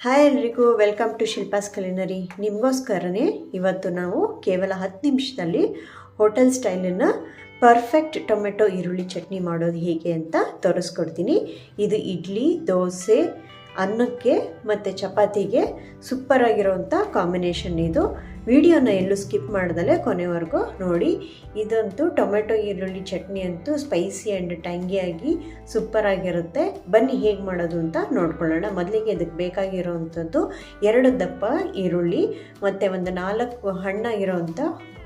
Hi ಎಲ್ರಿಗೂ, welcome to Shilpa's ಕುಲಿನರಿ. ನಿಮಗೋಸ್ಕರನೇ ಇವತ್ತು ನಾವು ಕೇವಲ 10 ನಿಮಿಷದಲ್ಲಿ ಹೋಟೆಲ್ ಸ್ಟೈಲಿನ ಪರ್ಫೆಕ್ಟ್ ಟೊಮೆಟೊ ಈರುಳ್ಳಿ ಚಟ್ನಿ ಮಾಡೋದು ಹೇಗೆ ಅಂತ ತೋರಿಸ್ಕೊಡ್ತೀನಿ. ಇದು ಇಡ್ಲಿ, ದೋಸೆ, ಅನ್ನಕ್ಕೆ ಮತ್ತು ಚಪಾತಿಗೆ ಸೂಪರಾಗಿರೋವಂಥ ಕಾಂಬಿನೇಷನ್. ಇದು ವಿಡಿಯೋನ ಎಲ್ಲೂ ಸ್ಕಿಪ್ ಮಾಡ್ದಲೇ ಕೊನೆವರೆಗೂ ನೋಡಿ. ಇದಂತೂ ಟೊಮೆಟೊ ಈರುಳ್ಳಿ ಚಟ್ನಿ ಅಂತೂ ಸ್ಪೈಸಿ ಆ್ಯಂಡ್ ಟ್ಯಾಂಗಿಯಾಗಿ ಸೂಪರಾಗಿರುತ್ತೆ. ಬನ್ನಿ ಹೇಗೆ ಮಾಡೋದು ಅಂತ ನೋಡ್ಕೊಳ್ಳೋಣ. ಮೊದಲಿಗೆ ಇದಕ್ಕೆ ಬೇಕಾಗಿರೋವಂಥದ್ದು 2 ದಪ್ಪ ಈರುಳ್ಳಿ ಮತ್ತು ಒಂದು 4 ಹಣ್ಣಾಗಿರೋವಂಥ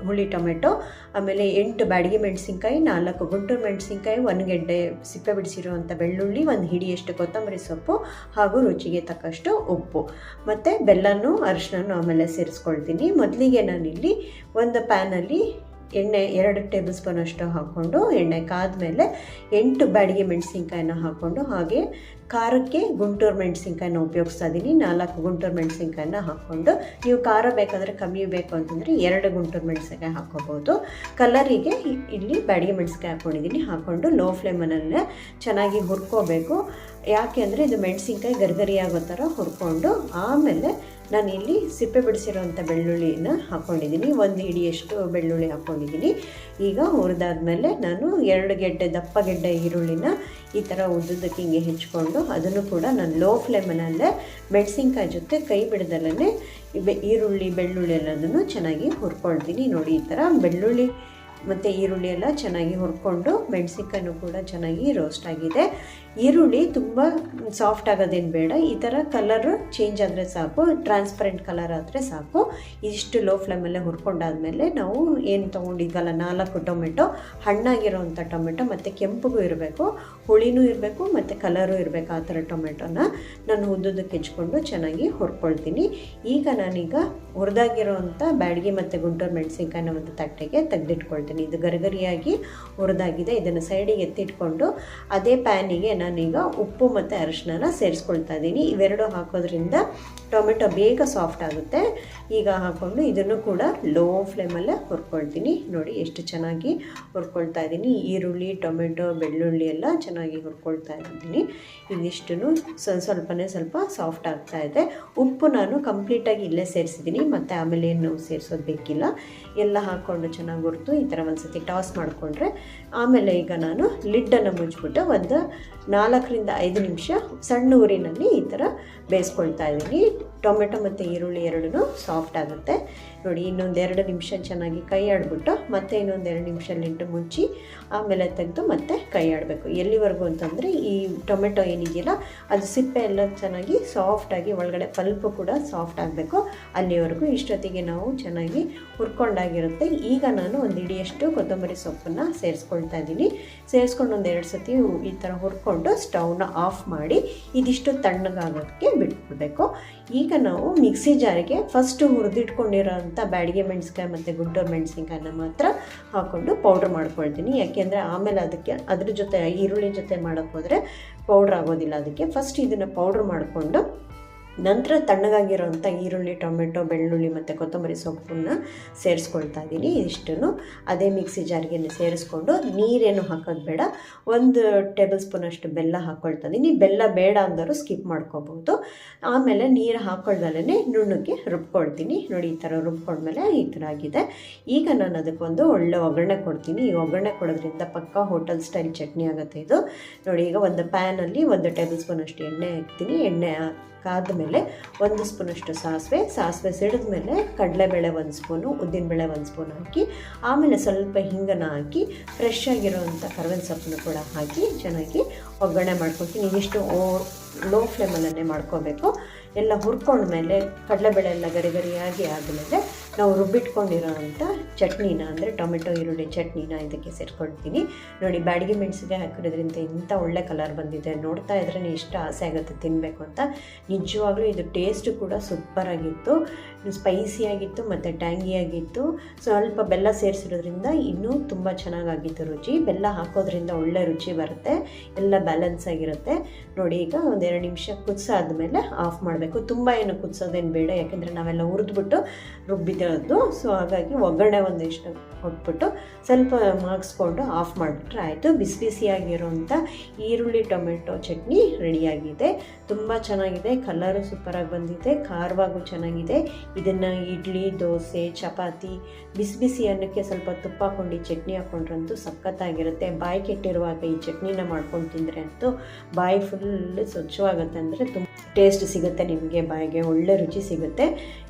ಹುಳಿ ಟೊಮೆಟೊ, ಆಮೇಲೆ 8 ಬ್ಯಾಡಗಿ ಮೆಣಸಿನ್ಕಾಯಿ, 4 ಗುಂಟೂರು ಮೆಣಸಿನ್ಕಾಯಿ, 1 ಗೆಡ್ಡೆ ಸಿಪ್ಪೆ ಬಿಡಿಸಿರುವಂಥ ಬೆಳ್ಳುಳ್ಳಿ, 1 ಹಿಡಿಯಷ್ಟು ಕೊತ್ತಂಬರಿ ಸೊಪ್ಪು ಹಾಗೂ ರುಚಿಗೆ ತಕ್ಕಷ್ಟು ಉಪ್ಪು ಮತ್ತು ಬೆಲ್ಲನೂ ಅರಿಶಿನೂ ಆಮೇಲೆ ಸೇರಿಸ್ಕೊಳ್ತೀನಿ. ಮೊದಲಿಗೆ ನಾನಿಲ್ಲಿ ಒಂದು ಪ್ಯಾನಲ್ಲಿ ಎಣ್ಣೆ 2 ಟೇಬಲ್ ಸ್ಪೂನ್ ಅಷ್ಟು ಹಾಕ್ಕೊಂಡು, ಎಣ್ಣೆ ಕಾದ್ಮೇಲೆ 8 ಬ್ಯಾಡಗಿ ಮೆಣಸಿನ್ಕಾಯಿನ ಹಾಕ್ಕೊಂಡು, ಹಾಗೆ ಖಾರಕ್ಕೆ ಗುಂಟೂರು ಮೆಣಸಿನ್ಕಾಯಿನ ಉಪಯೋಗಿಸ್ತಾ ಇದ್ದೀನಿ. 4 ಗುಂಟೂರು ಮೆಣಸಿನ್ಕಾಯಿನ ಹಾಕ್ಕೊಂಡು, ನೀವು ಖಾರ ಬೇಕಾದರೆ ಕಮ್ಮಿ ಬೇಕು ಅಂತಂದರೆ 2 ಗುಂಟೂರು ಮೆಣಸಿನ್ಕಾಯಿ ಹಾಕ್ಕೋಬೋದು. ಕಲರಿಗೆ ಇಲ್ಲಿ ಬ್ಯಾಡಗಿ ಮೆಣಸಿನ್ಕಾಯಿ ಹಾಕ್ಕೊಂಡಿದ್ದೀನಿ. ಹಾಕ್ಕೊಂಡು ಲೋ ಫ್ಲೇಮಲ್ಲೇ ಚೆನ್ನಾಗಿ ಹುರ್ಕೋಬೇಕು. ಯಾಕೆ ಅಂದರೆ ಇದು ಮೆಣಸಿನ್ಕಾಯಿ ಗರಿಗರಿ ಆಗೋ ಥರ ಹುರ್ಕೊಂಡು, ಆಮೇಲೆ ನಾನಿಲ್ಲಿ ಸಿಪ್ಪೆ ಬಿಡಿಸಿರೋವಂಥ ಬೆಳ್ಳುಳ್ಳಿನ ಹಾಕ್ಕೊಂಡಿದ್ದೀನಿ. 1 ಹಿಡಿಯಷ್ಟು ಬೆಳ್ಳುಳ್ಳಿ ಹಾಕ್ಕೊಂಡಿದ್ದೀನಿ. ಈಗ ಹುರಿದಾದ್ಮೇಲೆ ನಾನು 2 ಗೆಡ್ಡೆ ದಪ್ಪ ಗೆಡ್ಡೆ ಈರುಳ್ಳಿನ ಈ ಥರ ಉದ್ದುದ್ದಕ್ಕೆ ಹಿಂಗೆ ಹೆಚ್ಕೊಂಡು, ಅದನ್ನು ಕೂಡ ನಾನು ಲೋ ಫ್ಲೇಮಲ್ಲೇ ಮೆಣಸಿನ್ಕಾಯಿ ಜೊತೆ ಕೈ ಬಿಡದಲ್ಲೇ ಈರುಳ್ಳಿ ಬೆಳ್ಳುಳ್ಳಿ ಎಲ್ಲದನ್ನು ಚೆನ್ನಾಗಿ ಹುರ್ಕೊಳ್ತೀನಿ. ನೋಡಿ, ಈ ಥರ ಬೆಳ್ಳುಳ್ಳಿ ಮತ್ತು ಈರುಳ್ಳಿ ಎಲ್ಲ ಚೆನ್ನಾಗಿ ಹುರ್ಕೊಂಡು, ಮೆಣಸಿನ್ಕಾಯಿನೂ ಕೂಡ ಚೆನ್ನಾಗಿ ರೋಸ್ಟ್ ಆಗಿದೆ. ಈರುಳ್ಳಿ ತುಂಬ ಸಾಫ್ಟ್ ಆಗೋದೇನು ಬೇಡ, ಈ ಥರ ಕಲರ್ ಚೇಂಜ್ ಆದರೆ ಸಾಕು, ಟ್ರಾನ್ಸ್ಪರೆಂಟ್ ಕಲರ್ ಆದರೆ ಸಾಕು. ಇಷ್ಟು ಲೋ ಫ್ಲೇಮಲ್ಲೇ ಹುರ್ಕೊಂಡಾದ್ಮೇಲೆ ನಾವು ಏನು ತೊಗೊಂಡಿದ್ವಲ್ಲ 4 ಟೊಮೆಟೊ, ಹಣ್ಣಾಗಿರೋವಂಥ ಟೊಮೆಟೊ ಮತ್ತು ಕೆಂಪಗೂ ಇರಬೇಕು, ಹುಳಿನೂ ಇರಬೇಕು ಮತ್ತು ಕಲರೂ ಇರಬೇಕು, ಆ ಥರ ಟೊಮೆಟೊನ ನಾನು ಉದ್ದುದಕ್ಕೆ ಹೆಚ್ಕೊಂಡು ಚೆನ್ನಾಗಿ ಹುರ್ಕೊಳ್ತೀನಿ. ಈಗ ನಾನೀಗ ಹುರಿದಾಗಿರೋವಂಥ ಬ್ಯಾಡಗಿ ಮತ್ತು ಗುಂಟೂರು ಮೆಣಸಿನ್ಕಾಯಿನ ಒಂದು ತಟ್ಟೆಗೆ ತೆಗೆದಿಟ್ಕೊಳ್ತೀನಿ. ಇದು ಗರಿಗರಿಯಾಗಿ ಹುರಿದಾಗಿದೆ. ಇದನ್ನು ಸೈಡಿಗೆ ಎತ್ತಿಟ್ಕೊಂಡು ಅದೇ ಪ್ಯಾನಿಗೆ ನಾನೀಗ ಉಪ್ಪು ಮತ್ತು ಅರಿಶಿನ ಸೇರಿಸ್ಕೊಳ್ತಾ ಇದ್ದೀನಿ. ಇವೆರಡು ಹಾಕೋದ್ರಿಂದ ಟೊಮೆಟೊ ಬೇಗ ಸಾಫ್ಟ್ ಆಗುತ್ತೆ. ಈಗ ಹಾಕ್ಕೊಂಡು ಇದನ್ನು ಕೂಡ ಲೋ ಫ್ಲೇಮಲ್ಲೇ ಹುರ್ಕೊಳ್ತೀನಿ. ನೋಡಿ ಎಷ್ಟು ಚೆನ್ನಾಗಿ ಹುರ್ಕೊಳ್ತಾ ಇದ್ದೀನಿ. ಈರುಳ್ಳಿ, ಟೊಮೆಟೊ, ಬೆಳ್ಳುಳ್ಳಿ ಎಲ್ಲ ಚೆನ್ನಾಗಿ ಹುರ್ಕೊಳ್ತಾ ಇದ್ದೀನಿ. ಇದಿಷ್ಟು ಸ್ವಲ್ಪನೇ ಸ್ವಲ್ಪ ಸಾಫ್ಟ್ ಆಗ್ತಾ ಇದೆ. ಉಪ್ಪು ನಾನು ಕಂಪ್ಲೀಟಾಗಿ ಇಲ್ಲೇ ಸೇರಿಸಿದ್ದೀನಿ, ಮತ್ತು ಆಮೇಲೆ ಏನು ಸೇರಿಸೋದು ಬೇಕಿಲ್ಲ. ಎಲ್ಲ ಹಾಕ್ಕೊಂಡು ಚೆನ್ನಾಗಿ ಹುರಿದು ಈ ಥರ ಒಂದು ಸತಿ ಟಾಸ್ ಮಾಡಿಕೊಂಡ್ರೆ, ಆಮೇಲೆ ಈಗ ನಾನು ಲಿಡ್ಡನ್ನು ಮುಚ್ಚಿಬಿಟ್ಟು ಒಂದು 4 ರಿಂದ 5 ನಿಮಿಷ ಸಣ್ಣ ಊರಿನಲ್ಲಿ ಈ ಥರ ಬೇಯಿಸ್ಕೊಳ್ತಾ ಇದ್ದೀನಿ. ಟೊಮೆಟೊ ಮತ್ತು ಈರುಳ್ಳಿ ಎರಡೂ ಸಾಫ್ಟ್ ಆಗುತ್ತೆ. ನೋಡಿ, ಇನ್ನೊಂದು 2 ನಿಮಿಷ ಚೆನ್ನಾಗಿ ಕೈ ಆಡಿಬಿಟ್ಟು ಮತ್ತೆ ಇನ್ನೊಂದು 2 ನಿಮಿಷ ಲಿಡ್ ಮುಚ್ಚಿ ಆಮೇಲೆ ತೆಗೆದು ಮತ್ತೆ ಕೈ ಆಡಬೇಕು. ಎಲ್ಲಿವರೆಗೂ ಅಂತಂದರೆ ಈ ಟೊಮೆಟೊ ಏನಿದೆಯಲ್ಲ ಅದು ಸಿಪ್ಪೆ ಎಲ್ಲ ಚೆನ್ನಾಗಿ ಸಾಫ್ಟಾಗಿ, ಒಳಗಡೆ ಪಲ್ಪು ಕೂಡ ಸಾಫ್ಟ್ ಆಗಬೇಕು. ಅಲ್ಲಿವರೆಗೂ ಇಷ್ಟೊತ್ತಿಗೆ ನಾವು ಚೆನ್ನಾಗಿ ಹುರ್ಕೊಂಡಾಗಿರುತ್ತೆ. ಈಗ ನಾನು ಒಂದು ಹಿಡಿಯಷ್ಟು ಕೊತ್ತಂಬರಿ ಸೊಪ್ಪನ್ನು ಸೇರಿಸ್ಕೊಳ್ತಾ ಇದ್ದೀನಿ. ಸೇರಿಸ್ಕೊಂಡು ಒಂದು 2 ಸತಿ ಈ ಥರ ಹುರ್ಕೊಂಡು ಸ್ಟವ್ನ ಆಫ್ ಮಾಡಿ ಇದಿಷ್ಟು ತಣ್ಣಗಾಗೋದಕ್ಕೆ ಬಿಟ್ಬಿಡಬೇಕು. ಈಗ ನಾವು ಮಿಕ್ಸಿ ಜಾರಿಗೆ ಫಸ್ಟು ಹುರಿದಿಟ್ಕೊಂಡಿರೋಂಥ ಬ್ಯಾಡಗಿ ಮೆಣಸಿನ್ಕಾಯಿ ಮತ್ತು ಗುಂಟೂರು ಮೆಣಸಿನ್ಕಾಯಿನ ಮಾತ್ರ ಹಾಕ್ಕೊಂಡು ಪೌಡ್ರ್ ಮಾಡ್ಕೊಳ್ತೀನಿ. ಯಾಕೆಂದರೆ ಆಮೇಲೆ ಅದಕ್ಕೆ ಅದ್ರ ಜೊತೆ ಈರುಳ್ಳಿ ಜೊತೆ ಮಾಡೋಕ್ಕೆ ಹೋದರೆ ಪೌಡ್ರ್ ಆಗೋದಿಲ್ಲ. ಅದಕ್ಕೆ ಫಸ್ಟ್ ಇದನ್ನು ಪೌಡ್ರ್ ಮಾಡಿಕೊಂಡು ನಂತರ ತಣ್ಣಗಾಗಿರೋಂಥ ಈರುಳ್ಳಿ, ಟೊಮೆಟೊ, ಬೆಳ್ಳುಳ್ಳಿ ಮತ್ತು ಕೊತ್ತಂಬರಿ ಸೊಪ್ಪನ್ನು ಸೇರಿಸ್ಕೊಳ್ತಾ ಇದ್ದೀನಿ. ಇದಿಷ್ಟನ್ನು ಅದೇ ಮಿಕ್ಸಿ ಜಾರಿಗೆ ಸೇರಿಸ್ಕೊಂಡು, ನೀರೇನು ಹಾಕೋದು ಬೇಡ, 1 ಟೇಬಲ್ ಸ್ಪೂನಷ್ಟು ಬೆಲ್ಲ ಹಾಕ್ಕೊಳ್ತಾ ಇದ್ದೀನಿ. ಬೆಲ್ಲ ಬೇಡ ಅಂದರೂ ಸ್ಕಿಪ್ ಮಾಡ್ಕೋಬೋದು. ಆಮೇಲೆ ನೀರು ಹಾಕ್ಕೊಳ್ದಲ್ಲೇ ನುಣ್ಣಗೆ ರುಬ್ಕೊಳ್ತೀನಿ. ನೋಡಿ, ಈ ಥರ ರುಬ್ಕೊಂಡ್ಮೇಲೆ ಈ ಥರ ಆಗಿದೆ. ಈಗ ನಾನು ಅದಕ್ಕೊಂದು ಒಳ್ಳೆ ಒಗ್ಗರಣೆ ಕೊಡ್ತೀನಿ. ಈ ಒಗ್ಗರಣೆ ಕೊಡೋದ್ರಿಂದ ಪಕ್ಕಾ ಹೋಟೆಲ್ ಸ್ಟೈಲ್ ಚಟ್ನಿ ಆಗುತ್ತೆ ಇದು. ನೋಡಿ, ಈಗ ಒಂದು ಪ್ಯಾನಲ್ಲಿ 1 ಟೇಬಲ್ ಸ್ಪೂನಷ್ಟು ಎಣ್ಣೆ ಹಾಕ್ತೀನಿ. ಎಣ್ಣೆ ಕಾದ್ಮೇಲೆ 1 ಸ್ಪೂನಷ್ಟು ಸಾಸಿವೆ ಸಿಡಿದ್ಮೇಲೆ ಕಡಲೆಬೇಳೆ 1 ಸ್ಪೂನು, ಉದ್ದಿನಬೇಳೆ 1 ಸ್ಪೂನ್ ಹಾಕಿ, ಆಮೇಲೆ ಸ್ವಲ್ಪ ಹಿಂಗನ್ನು ಹಾಕಿ, ಫ್ರೆಶ್ ಆಗಿರೋವಂಥ ಕರ್ಬೇವಿನ ಸೊಪ್ಪನ್ನು ಕೂಡ ಹಾಕಿ ಚೆನ್ನಾಗಿ ಒಗ್ಗರಣೆ ಮಾಡ್ಕೊಳ್ತೀನಿ. ಇದಿಷ್ಟು ಲೋ ಫ್ಲೇಮಲ್ಲೇ ಮಾಡ್ಕೋಬೇಕು. ಎಲ್ಲ ಹುರ್ಕೊಂಡ್ಮೇಲೆ ಕಡಲೆಬೇಳೆ ಎಲ್ಲ ಗರಿಗರಿಯಾಗಿ ಆದಮೇಲೆ ನಾವು ರುಬ್ಬಿಟ್ಕೊಂಡಿರೋವಂಥ ಚಟ್ನಿನ, ಅಂದರೆ ಟೊಮೆಟೊ ಈರುಳ್ಳಿ ಚಟ್ನಿನ ಇದಕ್ಕೆ ಸೇರ್ಕೊಳ್ತೀನಿ. ನೋಡಿ, ಬ್ಯಾಡಗಿ ಮೆಣಸಿಗೆ ಹಾಕಿರೋದ್ರಿಂದ ಇಂಥ ಒಳ್ಳೆ ಕಲರ್ ಬಂದಿದೆ. ನೋಡ್ತಾ ಇದ್ರೇ ಎಷ್ಟು ಆಸೆ ಆಗುತ್ತೆ ತಿನ್ನಬೇಕು ಅಂತ. ನಿಜವಾಗ್ಲೂ ಇದು ಟೇಸ್ಟು ಕೂಡ ಸೂಪರಾಗಿತ್ತು, ಸ್ಪೈಸಿಯಾಗಿತ್ತು ಮತ್ತು ಟ್ಯಾಂಗಿಯಾಗಿತ್ತು. ಸ್ವಲ್ಪ ಬೆಲ್ಲ ಸೇರಿಸಿರೋದ್ರಿಂದ ಇನ್ನೂ ತುಂಬ ಚೆನ್ನಾಗಾಗಿತ್ತು ರುಚಿ. ಬೆಲ್ಲ ಹಾಕೋದ್ರಿಂದ ಒಳ್ಳೆ ರುಚಿ ಬರುತ್ತೆ, ಎಲ್ಲ ಬ್ಯಾಲೆನ್ಸ್ ಆಗಿರುತ್ತೆ. ನೋಡಿ, ಈಗ ಒಂದು 2 ನಿಮಿಷ ಕುದಿಸಾದ್ಮೇಲೆ ಆಫ್ ಮಾಡಬೇಕು. ತುಂಬ ಏನು ಕುದಿಸೋದೇನು ಬೇಡ, ಯಾಕೆಂದರೆ ನಾವೆಲ್ಲ ಹುರಿದ್ಬಿಟ್ಟು ರುಬ್ಬಿರೋದು. ಸೊ ಹಾಗಾಗಿ ಒಗ್ಗರಣೆ ಒಂದಿಷ್ಟು ಕೊಟ್ಬಿಟ್ಟು ಸ್ವಲ್ಪ ಮಾಗಿಸ್ಕೊಂಡು ಆಫ್ ಮಾಡಿಬಿಟ್ರೆ ಆಯಿತು. ಬಿಸಿ ಬಿಸಿಯಾಗಿರೋಂಥ ಈರುಳ್ಳಿ ಟೊಮೆಟೊ ಚಟ್ನಿ ರೆಡಿಯಾಗಿದೆ. ತುಂಬ ಚೆನ್ನಾಗಿದೆ, ಕಲರು ಸೂಪರಾಗಿ ಬಂದಿದೆ, ಖಾರವಾಗೂ ಚೆನ್ನಾಗಿದೆ. ಇದನ್ನು ಇಡ್ಲಿ, ದೋಸೆ, ಚಪಾತಿ, ಬಿಸಿ ಬಿಸಿ ಅನ್ನಕ್ಕೆ ಸ್ವಲ್ಪ ತುಪ್ಪ ಹಾಕೊಂಡು ಚಟ್ನಿ ಹಾಕ್ಕೊಂಡ್ರಂತೂ ಸಖತ್ತಾಗಿರುತ್ತೆ. ಬಾಯಿ ಕೆಟ್ಟಿರುವಾಗ ಈ ಚಟ್ನಿನ ಮಾಡ್ಕೊಂಡು ತಿಂದರೆ ಅಂತೂ ಬಾಯಿ ಫುಲ್ ಸ್ವಚ್ಛವಾಗುತ್ತೆ. ಅಂದರೆ ತುಂಬ ಟೇಸ್ಟ್ ಸಿಗುತ್ತೆ, ನಿಮಗೆ ಬಾಯಿಗೆ ಒಳ್ಳೆ ರುಚಿ ಸಿಗುತ್ತೆ.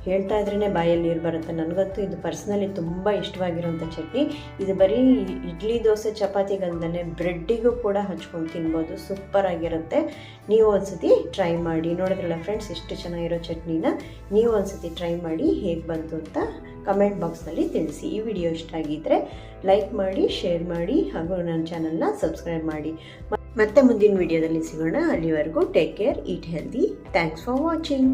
ಹೇಳ್ತಾ ಇದ್ರೇ ಬಾಯಲ್ಲಿ ನೀರು ಬರುತ್ತೆ. ನನಗಂತೂ ಇದು ಪರ್ಸ್ನಲಿ ತುಂಬ ಇಷ್ಟವಾಗಿರೋಂಥ ಚಟ್ನಿ. ಇದು ಬರೀ ಇಡ್ಲಿ, ದೋಸೆ, ಚಪಾತಿಗಲ್ದೇ ಬ್ರೆಡ್ಡಿಗೂ ಕೂಡ ಹಚ್ಕೊಂಡು ತಿನ್ಬೋದು, ಸೂಪರಾಗಿರುತ್ತೆ. ನೀವು ಒಂದ್ಸತಿ ಟ್ರೈ ಮಾಡಿ. ನೋಡಿದ್ರಲ್ಲ ಫ್ರೆಂಡ್ಸ್, ಇಷ್ಟು ಚೆನ್ನಾಗಿರೋ ಚಟ್ನಿನ ನೀವು ಒಂದ್ಸತಿ ಟ್ರೈ ಮಾಡಿ ಹೇಗೆ ಬಂತು ಅಂತ ಕಮೆಂಟ್ ಬಾಕ್ಸ್ನಲ್ಲಿ ತಿಳಿಸಿ. ಈ ವಿಡಿಯೋ ಇಷ್ಟ ಆಗಿದ್ದರೆ ಲೈಕ್ ಮಾಡಿ, ಶೇರ್ ಮಾಡಿ, ಹಾಗೂ ನನ್ನ ಚಾನಲ್ನ ಸಬ್ಸ್ಕ್ರೈಬ್ ಮಾಡಿ. ಮತ್ತೆ ಮುಂದಿನ ವಿಡಿಯೋದಲ್ಲಿ ಸಿಗೋಣ. ಅಲ್ಲಿವರೆಗೂ take care, eat healthy. Thanks for watching.